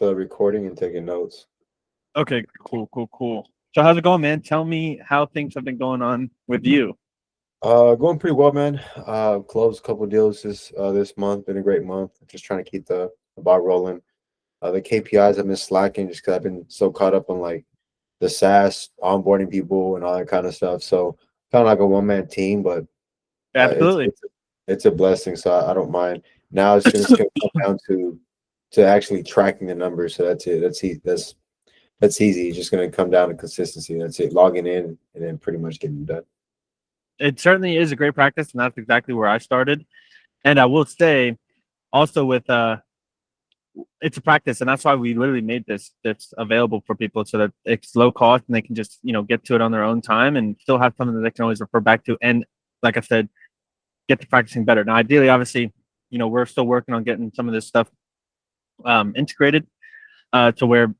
Recording and taking notes. Okay, cool. So how's it going, man? Tell me how things have been going on with you. Going pretty well, man. Closed a couple deals this month. Been a great month. Just trying to keep the ball rolling. The KPIs have been slacking just because I've been so caught up on like the SaaS onboarding people and all that kind of stuff. So kind of like a one man team, but uh, it's Absolutely. it's it's a blessing. So I don't mind. Now it's gonna come down to actually tracking the numbers. So that's it. That's easy. It's just gonna come down to consistency. That's it. Logging in and then pretty much getting it done. It certainly is a great practice, and that's exactly where I started. And I will say also with it's a practice, and that's why we literally made this available for people so that it's low cost and they can just get to it on their own time and still have something that they can always refer back to. And like I said, get to practicing better. Now, ideally, obviously, we're still working on getting some of this stuff integrated to where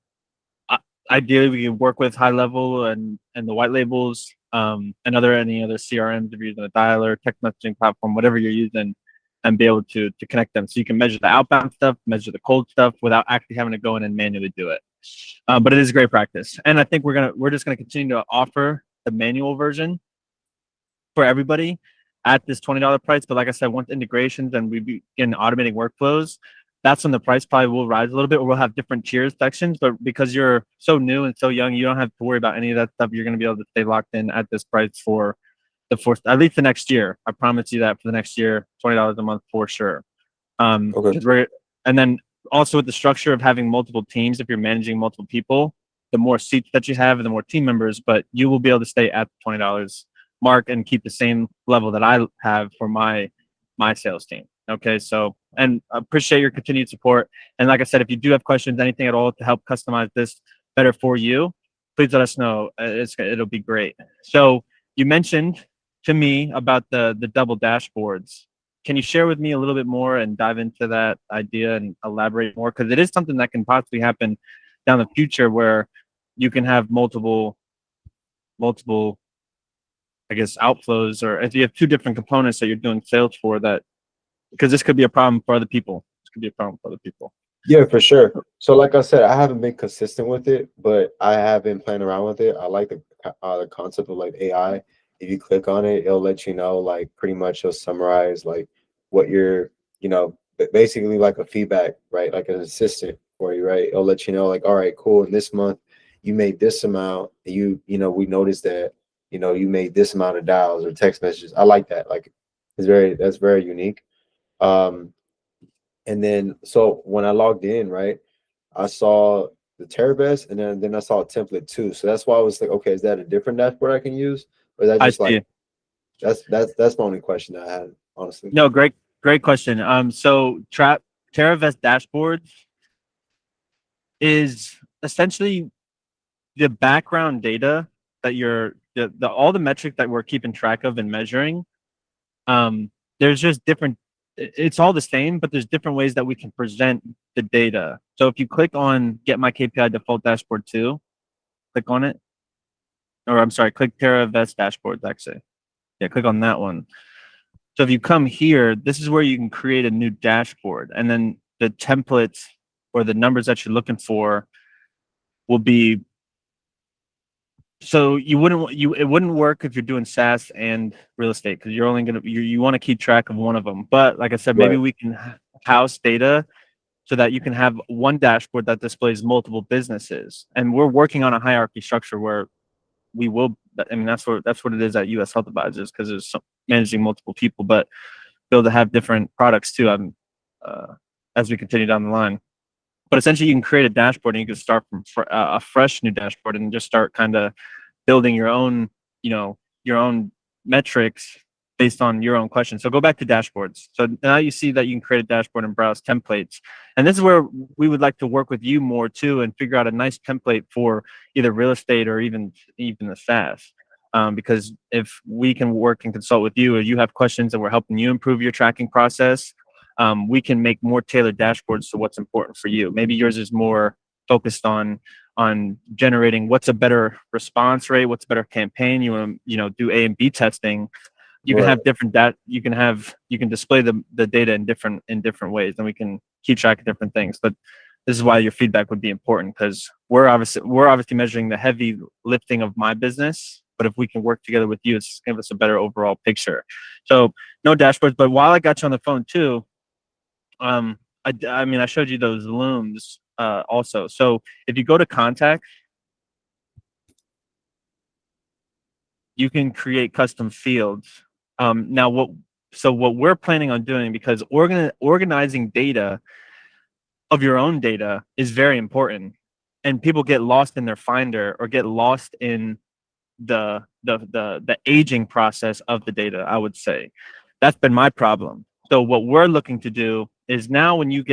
ideally we can work with high level and the white labels and any other CRMs if you're using a dialer, text messaging platform, whatever you're using, and be able to connect them so you can measure the outbound stuff, measure the cold stuff without actually having to go in and manually do it. But it is great practice, and I think we're just gonna continue to offer the manual version for everybody at this $20 price. But like I said, once integrations and we begin automating workflows, that's when the price probably will rise a little bit, or we'll have different tiers sections. But because you're so new and so young, you don't have to worry about any of that stuff. You're going to be able to stay locked in at this price for at least the next year. I promise you that for the next year, $20 a month for sure. Okay. Because we're and then also with the structure of having multiple teams, if you're managing multiple people, the more seats that you have and the more team members, but you will be able to stay at the $20 mark and keep the same level that I have for my sales team. Okay, so and appreciate your continued support. And like I said, if you do have questions, anything at all to help customize this better for you, please let us know. It'll be great. So you mentioned to me about the double dashboards. Can you share with me a little bit more and dive into that idea and elaborate more? Because it is something that can possibly happen down the future where you can have multiple I guess outflows, or if you have two different components that you're doing sales for, that because this could be a problem for other people. This could be a problem for other people. Yeah, for sure. So, like I said, I haven't been consistent with it, but I have been playing around with it. I like the concept of like AI. If you click on it, it'll let you know like pretty much it'll summarize like what you're, basically like a feedback, right? Like an assistant for you, right? It'll let you know like, all right, cool. In this month, you made this amount. We noticed that, you made this amount of dials or text messages. I like that. Like, that's very unique. Um, and then so when I logged in, right, I saw the Terabest and then I saw a template too. So that's why I was like, okay, is that a different dashboard I can use? Or is that I just see. like that's my only question that I had, honestly. No, great question. So Trap TerraVest dashboards is essentially the background data that the all the metrics that we're keeping track of and measuring. There's just different. It's all the same, but there's different ways that we can present the data. So if you click on Get My KPI Default Dashboard 2, click on it, or I'm sorry, click TerraVest Dashboards actually. Yeah, click on that one. So if you come here, this is where you can create a new dashboard, and then the templates or the numbers that you're looking for will be. So it wouldn't work if you're doing SaaS and real estate because you're only gonna you want to keep track of one of them. But like I said, maybe Right. we can house data so that you can have one dashboard that displays multiple businesses. And we're working on a hierarchy structure where we will. I mean, that's what it is at US Health Advisors because there's managing multiple people, but be able to have different products too. Uh, as we continue down the line. But essentially, you can create a dashboard and you can start from a fresh new dashboard and just start kind of building your own metrics based on your own questions. So go back to dashboards. So now you see that you can create a dashboard and browse templates. And this is where we would like to work with you more too and figure out a nice template for either real estate or even the SaaS. Because if we can work and consult with you or you have questions and we're helping you improve your tracking process, we can make more tailored dashboards to what's important for you. Maybe yours is more focused on generating what's a better response rate, what's a better campaign. You want to do A and B testing. You can Right. have you can display the data in different ways, and we can keep track of different things. But This is why your feedback would be important, because we're obviously measuring the heavy lifting of my business. But if we can work together with you, it's give us a better overall picture. So no dashboards. But while I got you on the phone too, I mean, I showed you those looms also. So if you go to contact, you can create custom fields. Now, what we're planning on doing, because organizing data of your own data is very important, and people get lost in their Finder or get lost in the aging process of the data. I would say that's been my problem. So what we're looking to do is, now when you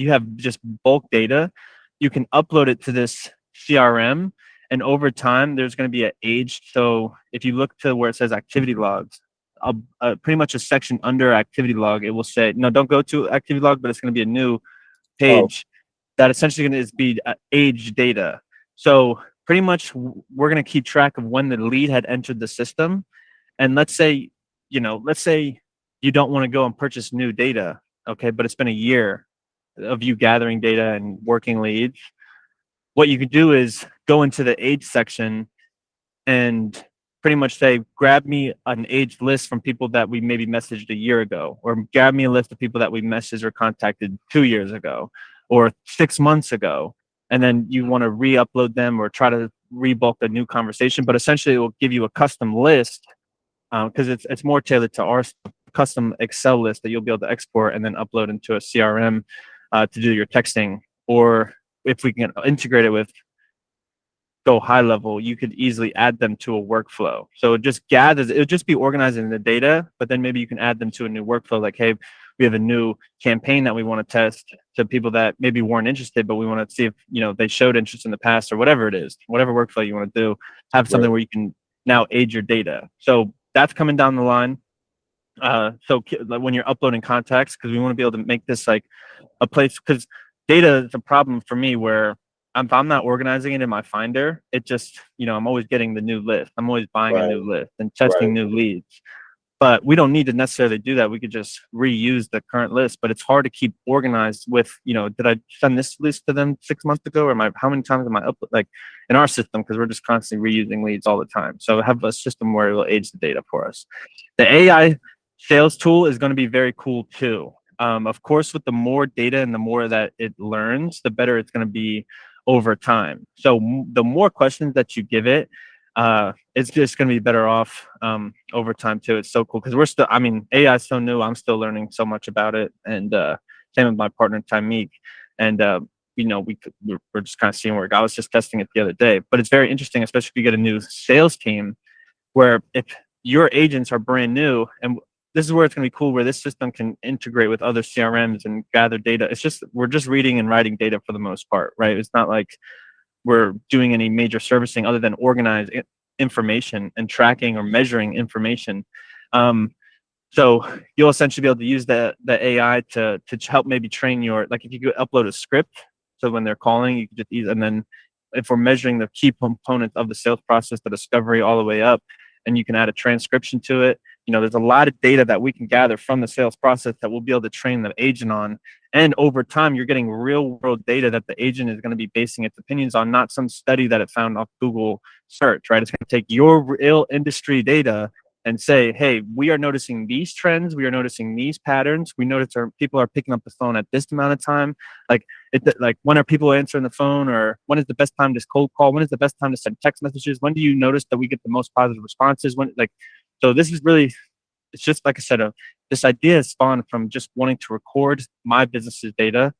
have just bulk data, you can upload it to this CRM, and over time there's going to be an age. So if you look to where it says activity logs, pretty much a section under activity log, it will say, no, don't go to activity log, but it's going to be a new page that essentially is be age data. So pretty much we're going to keep track of when the lead had entered the system. And let's say you don't want to go and purchase new data, okay, but it's been a year of you gathering data and working leads. What you could do is go into the age section and pretty much say, grab me an age list from people that we maybe messaged a year ago, or grab me a list of people that we messaged or contacted 2 years ago or 6 months ago. And then you want to re-upload them or try to rebulk a new conversation. But essentially it will give you a custom list, because it's more tailored to our custom Excel list that you'll be able to export and then upload into a CRM to do your texting. Or if we can integrate it with Go high level, you could easily add them to a workflow. So it'll just be organizing the data, but then maybe you can add them to a new workflow. Like, hey, we have a new campaign that we want to test to people that maybe weren't interested, but we want to see if, they showed interest in the past, or whatever it is, whatever workflow you want to do, have something where you can now age your data. So that's coming down the line. So when you're uploading contacts, because we want to be able to make this like a place, because data is a problem for me where if I'm not organizing it in my Finder, it just, I'm always getting the new list. I'm always buying a new list and testing new leads. But we don't need to necessarily do that. We could just reuse the current list, but it's hard to keep organized with, did I send this list to them 6 months ago? Or how many times am I like in our system? Because we're just constantly reusing leads all the time. So have a system where it will age the data for us. The AI sales tool is going to be very cool too. Of course, with the more data and the more that it learns, the better it's going to be over time. So the more questions that you give it, it's just going to be better off over time too. It's so cool because AI is so new. I'm still learning so much about it, and same with my partner Tamik. And we're just kind of seeing where it goes. I was just testing it the other day, but it's very interesting, especially if you get a new sales team, where if your agents are brand new, and this is where it's going to be cool, where this system can integrate with other CRMs and gather data. We're just reading and writing data for the most part, right? It's not like we're doing any major servicing other than organize information and tracking or measuring information. So you'll essentially be able to use the AI to help maybe train if you could upload a script, so when they're calling, you could just use, and then if we're measuring the key components of the sales process, the discovery all the way up, and you can add a transcription to it. There's a lot of data that we can gather from the sales process that we'll be able to train the agent on. And over time, you're getting real world data that the agent is going to be basing its opinions on, not some study that it found off Google search, right? It's going to take your real industry data and say, hey, we are noticing these trends. We are noticing these patterns. We notice people are picking up the phone at this amount of time. Like when are people answering the phone, or when is the best time to cold call? When is the best time to send text messages? When do you notice that we get the most positive responses? So this is really, it's just like I said, this idea is spawned from just wanting to record my business's data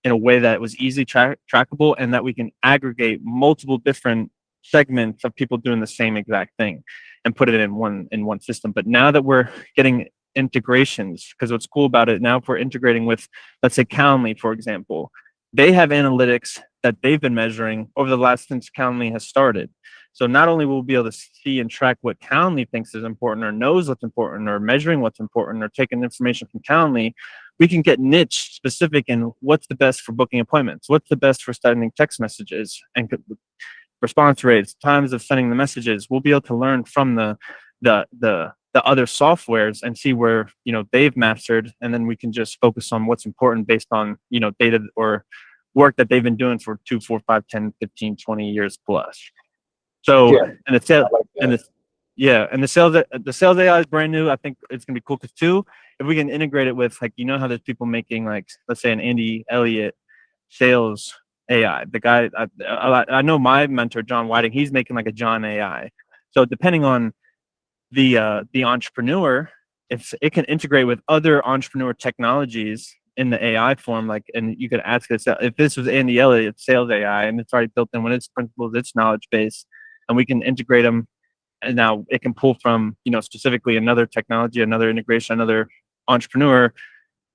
in a way that was easily trackable, and that we can aggregate multiple different segments of people doing the same exact thing and put it in one system. But now that we're getting integrations, because what's cool about it now, if we're integrating with, let's say, Calendly, for example, they have analytics that they've been measuring over the last since Calendly has started. So not only will we be able to see and track what Calendly thinks is important, or knows what's important, or measuring what's important, or taking information from Calendly, we can get niche specific in what's the best for booking appointments, what's the best for sending text messages, and response rates, times of sending the messages. We'll be able to learn from the the other softwares and see where, you know, they've mastered, and then we can just focus on what's important based on, you know, data or work that they've been doing for 2, 4, 5, 10, 15, 20 years plus. So, Yeah, and the sales, I like and that. the yeah, and the sales AI is brand new. I think it's gonna be cool because too, if we can integrate it with, like, you know how there's people making, like, let's say an Andy Elliott sales AI. The guy I know my mentor John Whiting, he's making like a John AI. So depending on the entrepreneur, if it can integrate with other entrepreneur technologies in the AI form, like, and you could ask it if this was Andy Elliott sales AI and it's already built in with its principles, its knowledge base, and we can integrate them, and now it can pull from, you know, specifically another technology, another integration, another entrepreneur.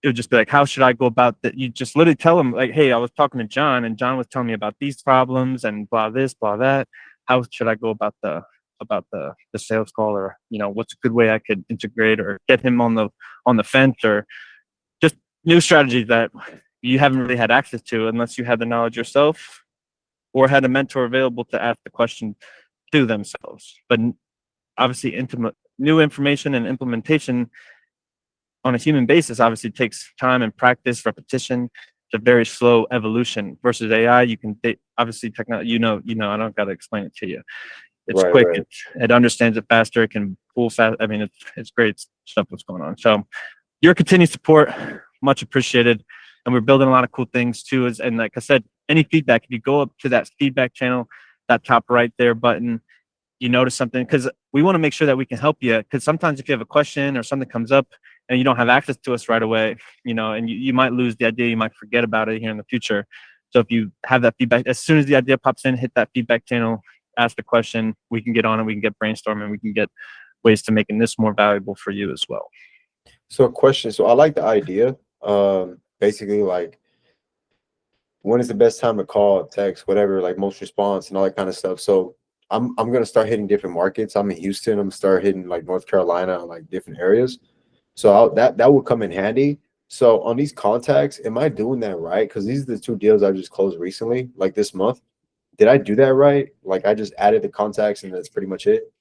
It would just be like, how should I go about that? You just literally tell them, like, hey, I was talking to John and John was telling me about these problems and blah this, blah that. How should I go about the sales call, or, you know, what's a good way I could integrate or get him on the fence, or just new strategies that you haven't really had access to unless you had the knowledge yourself or had a mentor available to ask the question to themselves. But obviously, new information and implementation on a human basis obviously takes time and practice, repetition. It's a very slow evolution versus AI. You can obviously technology. I don't got to explain it to you. It's Right, quick. right. It understands it faster. It can pull fast. I mean, it's great stuff what's going on. So your continued support, much appreciated. And we're building a lot of cool things too. And like I said, any feedback, if you go up to that feedback channel, that top right there button, you notice something, because we want to make sure that we can help you. Because sometimes if you have a question or something comes up and you don't have access to us right away, you know, and you might lose the idea, you might forget about it here in the future. So if you have that feedback, as soon as the idea pops in, hit that feedback channel, ask the question, we can get on it, we can get brainstorming, we can get ways to making this more valuable for you as well. So a question. So I like the idea. Basically, like, when is the best time to call, text, whatever, like most response and all that kind of stuff. So I'm gonna start hitting different markets. I'm in Houston. I'm gonna start hitting like North Carolina and like different areas. So that will come in handy. So on these contacts, am I doing that right? Because these are the two deals I just closed recently, like this month. Did I do that right? Like I just added the contacts and that's pretty much it.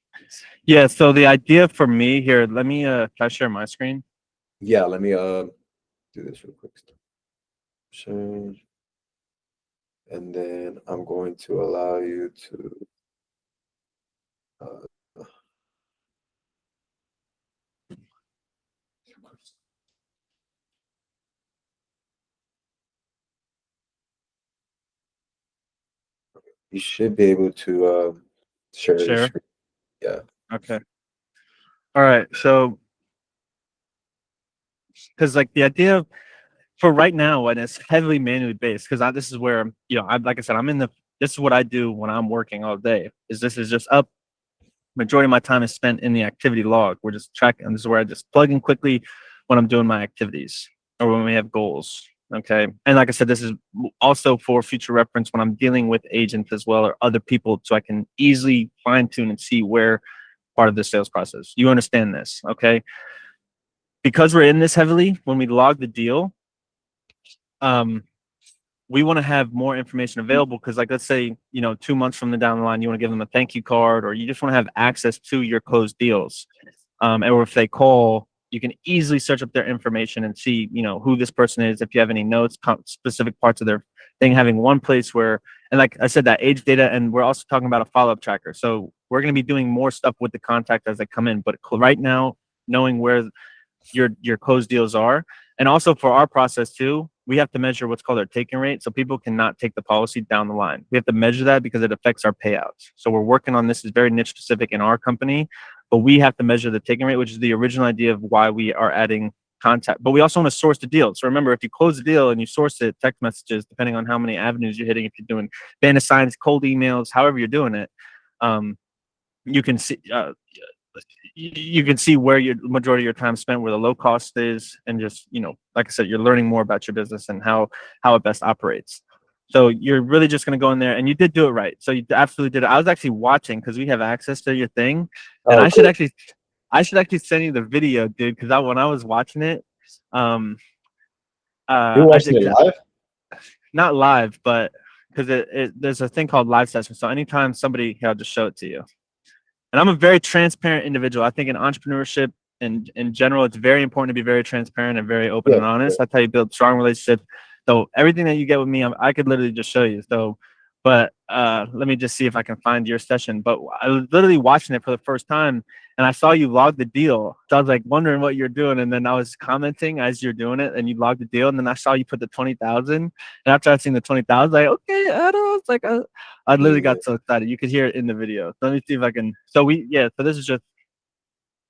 Yeah, so the idea for me here, let me can I share my screen? Yeah, let me do this real quick. Change. And then I'm going to allow you to uh, you should be able to share your Share. screen. Yeah. Okay. All right. So because like the idea for right now, and it's heavily manually based, because this is where, you know, I like I said, this is what I do when I'm working all day. This is just up. Majority of my time is spent in the activity log. We're just tracking. This is where I just plug in quickly when I'm doing my activities or when we have goals. Okay. And like I said, this is also for future reference when I'm dealing with agents as well or other people, so I can easily fine tune and see where part of the sales process. You understand this, okay? Because we're in this heavily, when we log the deal, um, we want to have more information available, because, like, let's say, you know, 2 months from the down the line, you want to give them a thank you card, or you just want to have access to your closed deals. Or if they call, you can easily search up their information and see, you know, who this person is. If you have any notes, specific parts of their thing, having one place where, and like I said, that age data, and we're also talking about a follow-up tracker. So we're going to be doing more stuff with the contact as they come in. But right now, knowing where your closed deals are, and also for our process too, we have to measure what's called our taking rate, so people cannot take the policy down the line. We have to measure that because it affects our payouts. So we're working on this. Is very niche specific in our company, but we have to measure the taking rate, which is the original idea of why we are adding contact. But we also want to source the deal. So remember, if you close the deal and you source it, text messages, depending on how many avenues you're hitting, if you're doing band signs, cold emails, however you're doing it, you can see you can see where your majority of your time spent, where the low cost is, and just, you know, like I said, you're learning more about your business and how it best operates. So you're really just going to go in there, and you did do it right. So you absolutely did it. I was actually watching because we have access to your thing, and Oh, cool. I should actually send you the video, dude, because when I was watching it, um, You're I watching did it live? not live, but because there's a thing called live session. So anytime somebody, here, I'll just show it to you. And I'm a very transparent individual. I think in entrepreneurship and in general, it's very important to be very transparent and very open Yeah, and honest. That's how you build strong relationships. So everything that you get with me, I could literally just show you. So, but let me just see if I can find your session. But I was literally watching it for the first time, and I saw you log the deal. So I was like wondering what you're doing, and then I was commenting as you're doing it, and you logged the deal, and then I saw you put the 20,000. And after I seen the 20,000, like okay, I don't know. It's like I literally yeah. got so excited. You could hear it in the video. So let me see if I can. So so this is just,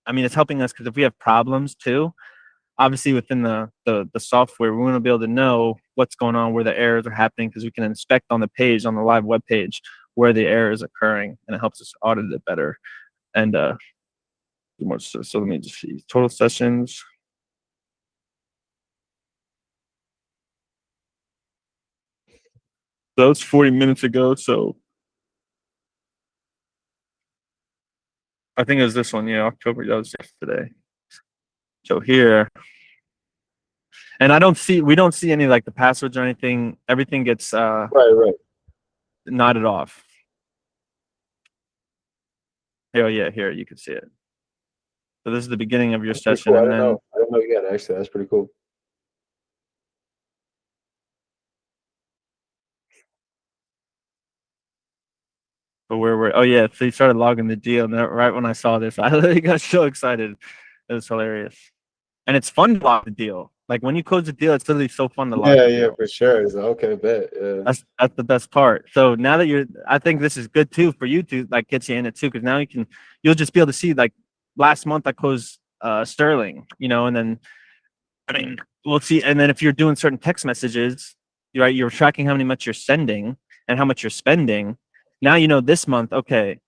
I mean, it's helping us because if we have problems too, obviously within the software, we want to be able to know what's going on, where the errors are happening, because we can inspect on the page, on the live web page, where the error is occurring, and it helps us audit it better. And so let me just see total sessions. So it's 40 minutes ago. So I think it was this one. Yeah, October. That was yesterday. So here, and we don't see any like the passwords or anything. Everything gets Right, right. knotted off. Oh yeah, here you can see it. So this is the beginning of your That's pretty session, cool. and then I didn't know you had access. That's pretty cool. but we're oh yeah, so you started logging the deal, and then right when I saw this, I literally got so excited. It was hilarious, and it's fun to log the deal. Like when you close the deal, it's literally so fun to log Yeah, the yeah, deal. for sure. It's like, okay, bet. Yeah. That's the best part. So now that I think this is good too for you to like get you in it too, because now you'll just be able to see like last month I closed Sterling, and then I mean, we'll see. And then if you're doing certain text messages, right, you're tracking how much you're sending and how much you're spending. Now you know this month, okay,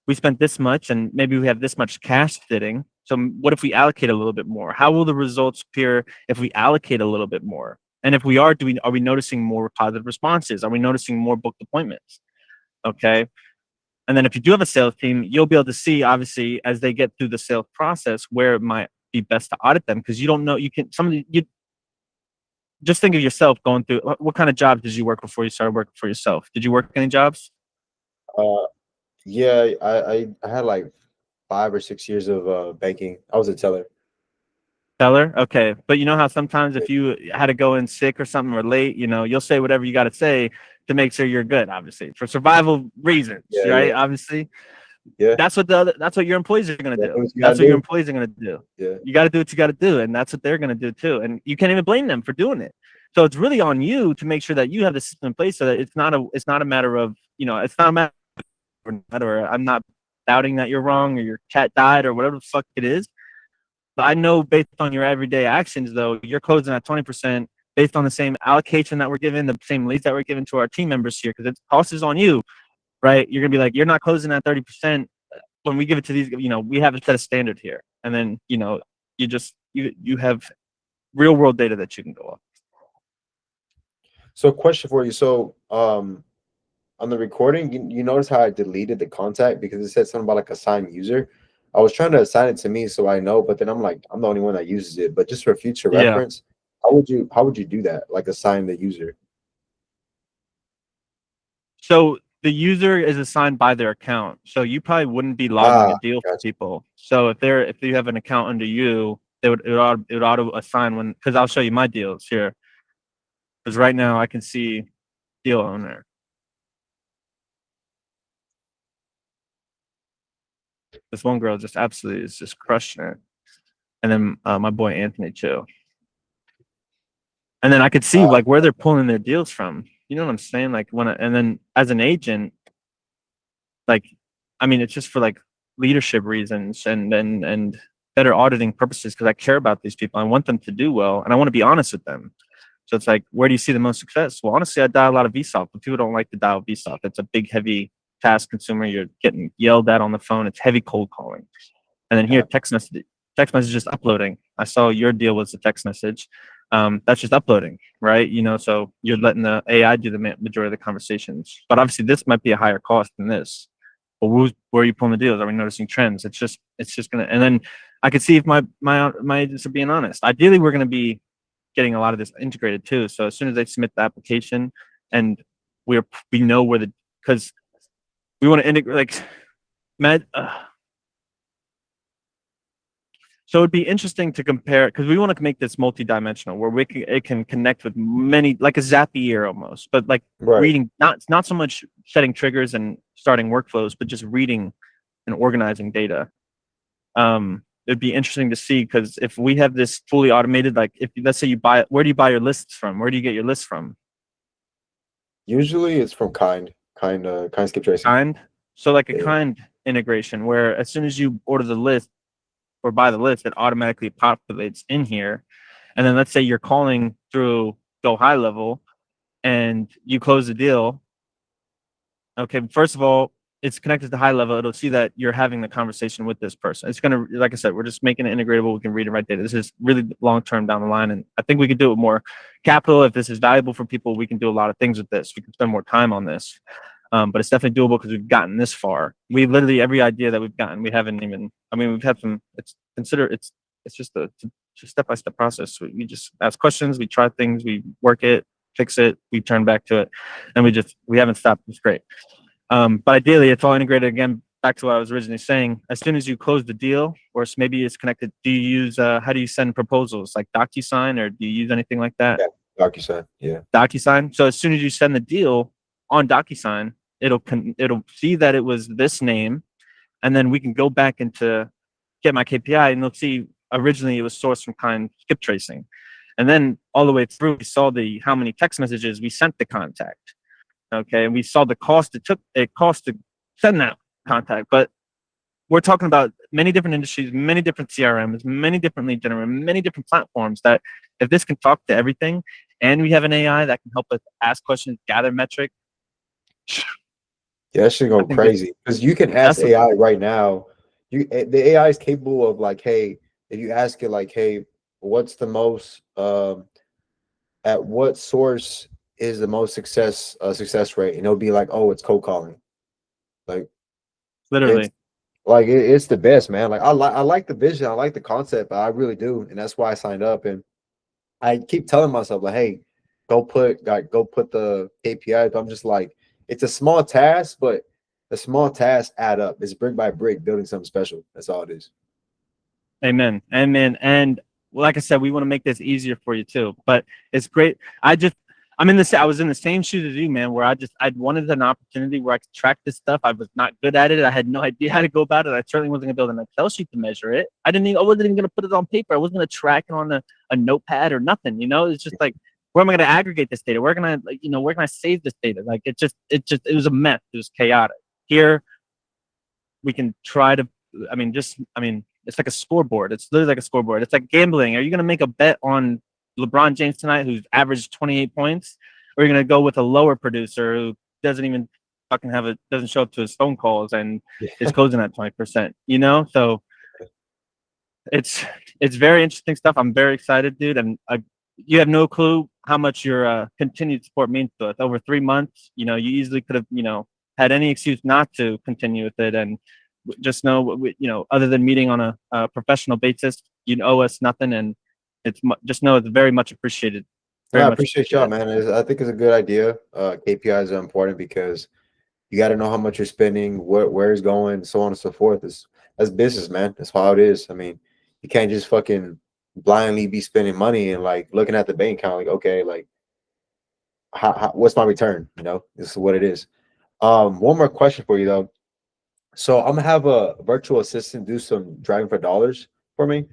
we spent this much and maybe we have this much cash sitting. So what if we allocate a little bit more? How will the results appear if we allocate a little bit more? And if we are we noticing more positive responses? Are we noticing more booked appointments? Okay. And then if you do have a sales team, you'll be able to see, obviously, as they get through the sales process, where it might be best to audit them, because you don't know. You can you just think of yourself going through. What kind of jobs did you work before you started working for yourself? Did you work any jobs? Uh, yeah, I had like 5 or 6 years of banking. I was a teller. Teller? Okay. But you know how sometimes if you had to go in sick or something or late, you'll say whatever you got to say to make sure you're good, obviously, for survival reasons, Yeah, right? yeah, Obviously. yeah. That's what your employees are gonna That's do. what you That's gotta what your do. employees are gonna do. Yeah. You gotta do what you gotta do, and that's what they're gonna do too. And you can't even blame them for doing it. So it's really on you to make sure that you have the system in place so that it's not a matter of, it's not a matter or I'm not doubting that you're wrong or your cat died or whatever the fuck it is. But I know based on your everyday actions though, you're closing at 20% based on the same allocation that we're given, the same leads that we're giving to our team members here, because it cost is on you, right? You're gonna be like, you're not closing at 30% when we give it to these, we have a set a standard here, and then you have real world data that you can go off. So, question for you. So, on the recording, you notice how I deleted the contact because it said something about like assign user. I was trying to assign it to me so I know, but then I'm like, I'm the only one that uses it. But just for future Yeah. reference, how would you do that? Like assign the user? So the user is assigned by their account. So you probably wouldn't be logging Ah, a deal for gotcha. people. So if you have an account under you, it would auto assign when, because I'll show you my deals here. Because right now I can see deal owner. This one girl just absolutely is just crushing it. And then my boy Anthony too. And then I could see Ah, like where they're pulling their deals from. You know what I'm saying? Like and then as an agent, like, I mean, it's just for like leadership reasons and better auditing purposes, because I care about these people. I want them to do well, and I want to be honest with them. So it's like, where do you see the most success? Well, honestly, I dial a lot of VSOP, but people don't like to dial VSOP. It's a big, heavy task consumer. You're getting yelled at on the phone. It's heavy cold calling. And then here, gotcha. text message just uploading. I saw your deal was a text message. That's just uploading, right? So you're letting the AI do the majority of the conversations. But obviously, this might be a higher cost than this. But where are you pulling the deals? Are we noticing trends? It's just gonna. And then I could see if my agents are being honest. Ideally, we're gonna be getting a lot of this integrated too. So as soon as they submit the application, and we know where because we want to integrate like med. So it'd be interesting to compare because we want to make this multi-dimensional where it can connect with many, like a Zapier almost, but like Right. reading, not so much setting triggers and starting workflows, but just reading and organizing data. It'd be interesting to see because if we have this fully automated, like if let's say you buy, where do you buy your lists from? Where do you get your lists from? Usually it's from kind skip tracing. Kind. So like a Yeah. kind integration where as soon as you order the list or buy the list, it automatically populates in here. And then let's say you're calling through Go High Level and you close the deal. Okay, first of all, it's connected to High Level. It'll see that you're having the conversation with this person. It's gonna, like I said, we're just making it integratable. We can read and write data. This is really long term down the line, and I think we could do it more capital. If this is valuable for people, we can do a lot of things with this. We can spend more time on this, but it's definitely doable because we've gotten this far. We literally every idea that we've gotten, we haven't even. I mean, we've had some. It's just a step by step process. We just ask questions, we try things, we work it, fix it, we turn back to it, and we haven't stopped. It's great. But ideally, it's all integrated again. Back to what I was originally saying. As soon as you close the deal, or maybe it's connected, do you use how do you send proposals like DocuSign, or do you use anything like that? Yeah. DocuSign. Yeah. DocuSign. So as soon as you send the deal on DocuSign, it'll see that it was this name, and then we can go back into get my KPI, and they'll see originally it was sourced from kind skip tracing, and then all the way through we saw the how many text messages we sent the contact. Okay, and we saw the cost it cost to send that contact, but we're talking about many different industries, many different CRMs, many different lead generators, many different platforms that if this can talk to everything and we have an AI that can help us ask questions, gather metric. Yeah, that should I go think this, crazy because you can ask that's a, AI right now. The AI is capable of like, hey, if you ask it like, hey, what's the most at what source is the most success rate, and it'll be like, oh, it's cold calling. Like it's literally. it's the best, man. Like I like the vision, I like the concept, I really do, and that's why I signed up. And I keep telling myself like, hey, go put the KPIs. I'm just like, it's a small task, but the small tasks add up. It's brick by brick building something special. That's all it is. Amen. Amen. And like I said, we want to make this easier for you too. But it's great. I was in the same shoes as you, man, where I wanted an opportunity where I could track this stuff. I was not good at it. I had no idea how to go about it. I certainly wasn't gonna build an Excel sheet to measure it. I wasn't even gonna put it on paper. I wasn't gonna track it on a notepad or nothing. It's just like, where am I gonna aggregate this data? Where can I, where can I save this data? Like it was a mess. It was chaotic. Here we can try to, it's like a scoreboard. It's literally like a scoreboard. It's like gambling. Are you going to make a bet on LeBron James tonight, who's averaged 28 points? Or are you going to go with a lower producer who doesn't even doesn't show up to his phone calls and Yeah. is closing at 20%, So it's very interesting stuff. I'm very excited, dude. And you have no clue how much your continued support means to us. Over 3 months, you easily could have, had any excuse not to continue with it. And just know, other than meeting on a professional basis, you owe us nothing. And just know it's very much appreciated. No, Very I much appreciate y'all, appreciated. man. I think it's a good idea. KPIs are important because you got to know how much you're spending, where it's going, so on and so forth. That's business, man. That's how it is. I mean, you can't just fucking blindly be spending money and like looking at the bank account like, okay, like what's my return? This is what it is. One more question for you though. So I'm gonna have a virtual assistant do some driving for dollars for me.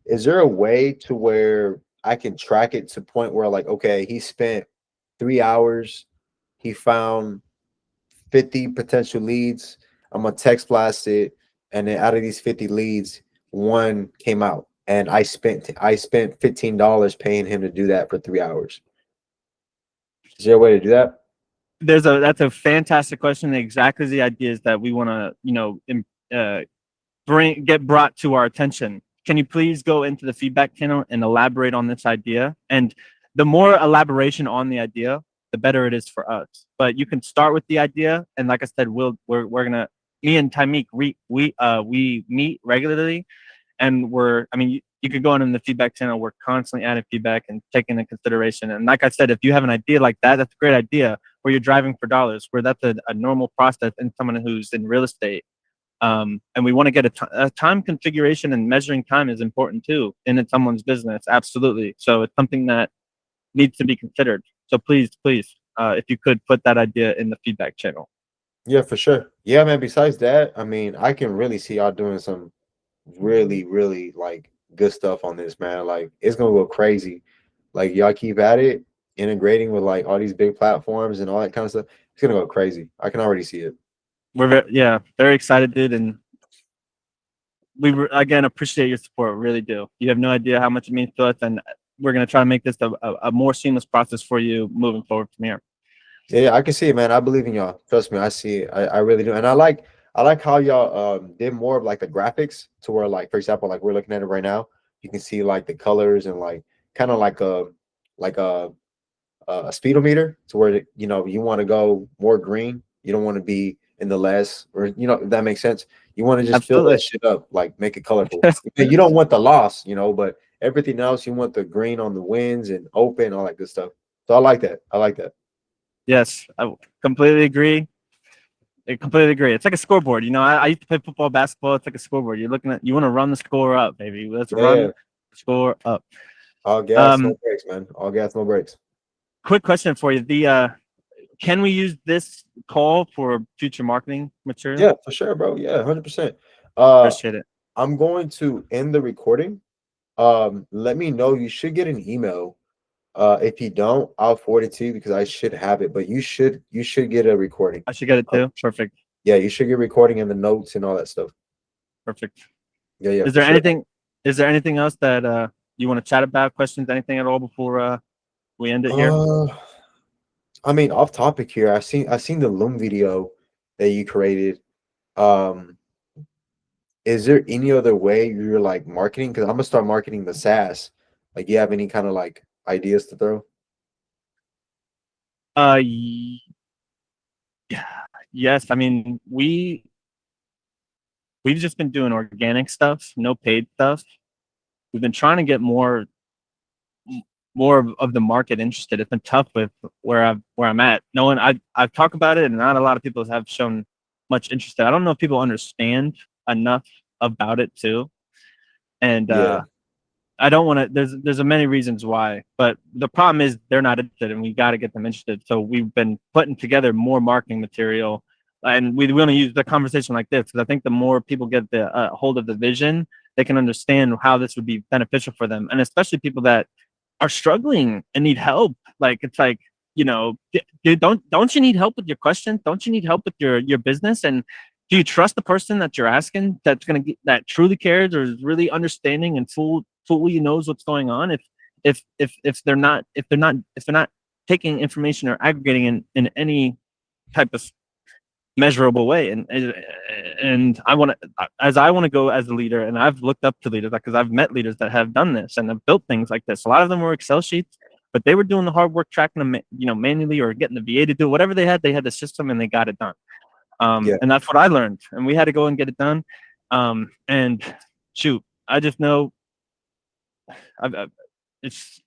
Is there a way to where I can track it to point where like, okay, he spent 3 hours, he found 50 potential leads. I'm gonna text blast it, and then out of these 50 leads, one came out, and I spent $15 paying him to do that for 3 hours. Is there a way to do that? That's a fantastic question. Exactly the ideas that we want to, uh, get brought to our attention. Can you please go into the feedback channel and elaborate on this idea? And the more elaboration on the idea, the better it is for us. But you can start with the idea, and like I said, we're gonna, me and Tymeek, we meet regularly, and you could go on in the feedback channel. We're constantly adding feedback and taking into consideration. And like I said, if you have an idea like that, that's a great idea. Where you're driving for dollars, where that's a normal process in someone who's in real estate. And we want to get a time configuration, and measuring time is important too in someone's business. Absolutely. So it's something that needs to be considered. So please, if you could put that idea in the feedback channel. Yeah, for sure. Yeah, man. Besides that, I mean, I can really see y'all doing some really, really like good stuff on this, man. Like it's gonna go crazy. Like y'all keep at it, integrating with like all these big platforms and all that kind of stuff. It's gonna go crazy. I can already see it. We're very excited, dude, and again appreciate your support. Really do. You have no idea how much it means to us, and we're gonna try to make this a more seamless process for you moving forward from here. Yeah, I can see it, man. I believe in y'all. Trust me, I see it. I really do. And I like how y'all did more of like the graphics to where like for example, like we're looking at it right now, you can see like the colors and like kind of like a speedometer to where you want to go more green. You don't want to be in the less, or if that makes sense. You want to just fill that Absolutely. shit up, like make it colorful. You don't want the loss, but everything else you want the green on the winds and open, all that good stuff. So I like that. I like that. Yes, I completely agree. I completely agree. It's like a scoreboard. I used to play football, basketball. It's like a scoreboard. You want to run the score up, baby. Let's run Yeah. the score up. All gas, no brakes, man. All gas, no brakes. Quick question for you. Can we use this call for future marketing material? Yeah, for sure, bro. Yeah, 100%. Uh, Appreciate it. I'm going to end the recording. Let me know. You should get an email. If you don't, I'll forward it to you because I should have it. But you should get a recording. I should get it too. Perfect. Yeah, you should get recording and the notes and all that stuff. Perfect. Yeah, yeah, Is for there sure. anything? Is there anything else that you want to chat about? Questions? Anything at all before we end it here? I mean, off topic here. I seen the Loom video that you created. Um, is there any other way you're like marketing? Because I'm gonna start marketing the SaaS. Like, you have any kind of like ideas to throw? Yeah. Yes. I mean, we've just been doing organic stuff, no paid stuff. We've been trying to get more of the market interested. It's been tough with where I'm at. No one I've talked about it, and not a lot of people have shown much interest. I don't know if people understand enough about it too. And Yeah, I don't want to. There's a many reasons why, but the problem is they're not interested, and we got to get them interested. So we've been putting together more marketing material, and we want to use the conversation like this because I think the more people get the hold of the vision, they can understand how this would be beneficial for them, and especially people that are struggling and need help. Like it's like, dude, don't you need help with your questions? Don't you need help with your business? And do you trust the person that you're asking that truly cares or is really understanding and fully knows what's going on? If they're not taking information or aggregating in any type of measurable way, and I want to go as a leader, and I've looked up to leaders because I've met leaders that have done this and have built things like this. A lot of them were Excel sheets, but they were doing the hard work, tracking them manually, or getting the VA to do whatever they had the system and they got it done. yeah. And that's what I learned, and we had to go and get it done. And shoot, I just know I've it's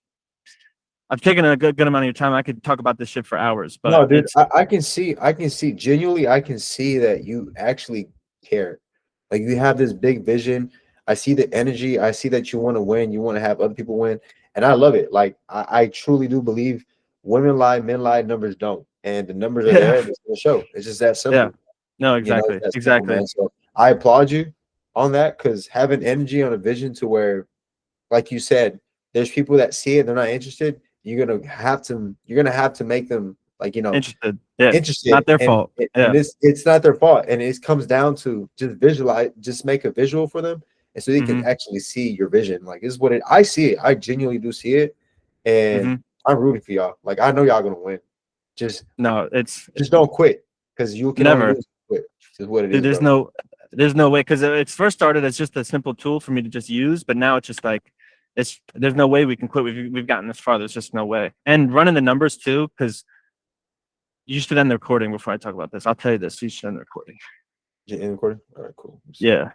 I've taken a good amount of your time. I could talk about this shit for hours, but No, dude, I can see genuinely, I can see that you actually care. Like you have this big vision. I see the energy. I see that you want to win. You want to have other people win. And I love it. Like I truly do believe women lie, men lie, numbers don't. And the numbers are there yeah, and it's gonna show. It's just that yeah, simple. no, It's exactly, that simple, exactly. man. So I applaud you on that because having energy on a vision to where, like you said, there's people that see it, they're not interested. You're gonna have to make them like Interested. Yeah, interested, not their and fault. and Yeah. it's not their fault, and it comes down to just make a visual for them, and so they can Mm-hmm. actually see your vision. Like this is what I see it. I genuinely do see it, and Mm-hmm. I'm rooting for y'all. Like I know y'all gonna win. Just No, it's just don't quit because you can only never. lose if you quit. This is what it Dude, is, bro. there's no way because it's first started as just a simple tool for me to just use, but now it's just like there's no way we can quit. We've gotten this far. There's just no way. And running the numbers too, because you should end the recording before I talk about this. I'll tell you this. You should end the recording. In recording. All right, cool. Yeah.